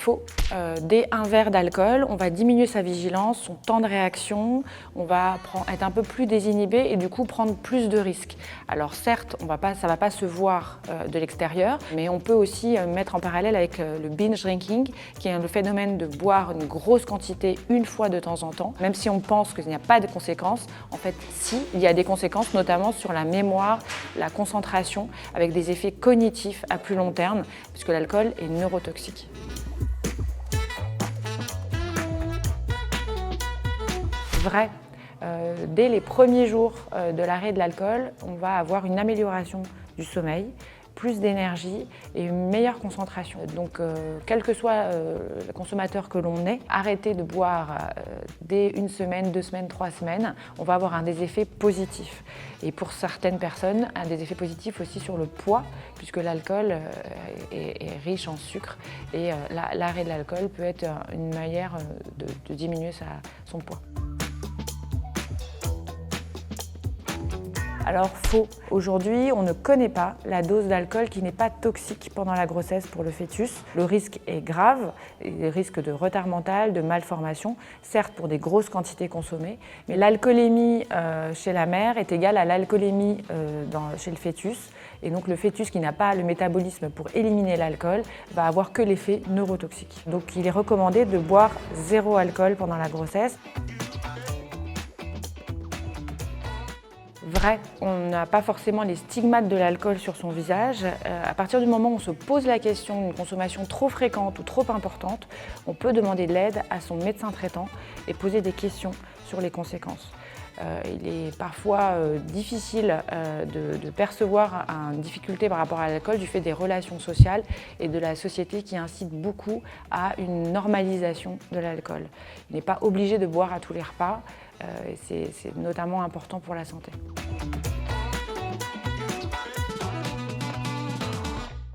faux. Dès un verre d'alcool, on va diminuer sa vigilance, son temps de réaction, on va être un peu plus désinhibé et du coup prendre plus de risques. Alors certes, ça ne va pas se voir de l'extérieur, mais on peut aussi mettre en parallèle avec le binge drinking, qui est le phénomène de boire une grosse quantité une fois de temps en temps. Même si on pense qu'il n'y a pas de conséquences, en fait si, il y a des conséquences notamment sur la mémoire, la concentration, avec des effets cognitifs à plus long terme, puisque l'alcool est neurotoxique. Vrai. Dès les premiers jours de l'arrêt de l'alcool, on va avoir une amélioration du sommeil, plus d'énergie et une meilleure concentration. Donc, quel que soit le consommateur que l'on est, arrêter de boire dès 1 semaine, 2 semaines, 3 semaines, on va avoir des effets positifs. Et pour certaines personnes, des effets positifs aussi sur le poids, puisque l'alcool est riche en sucre et l'arrêt de l'alcool peut être une manière de diminuer son poids. Alors faux. Aujourd'hui, on ne connaît pas la dose d'alcool qui n'est pas toxique pendant la grossesse pour le fœtus. Le risque est grave, le risque de retard mental, de malformation, certes pour des grosses quantités consommées, mais l'alcoolémie chez la mère est égale à l'alcoolémie chez le fœtus. Et donc le fœtus qui n'a pas le métabolisme pour éliminer l'alcool va avoir que l'effet neurotoxique. Donc il est recommandé de boire 0 alcool pendant la grossesse. Vrai, on n'a pas forcément les stigmates de l'alcool sur son visage. À partir du moment où on se pose la question d'une consommation trop fréquente ou trop importante, on peut demander de l'aide à son médecin traitant et poser des questions sur les conséquences. Il est parfois difficile de percevoir une difficulté par rapport à l'alcool du fait des relations sociales et de la société qui incite beaucoup à une normalisation de l'alcool. Il n'est pas obligé de boire à tous les repas, et c'est notamment important pour la santé.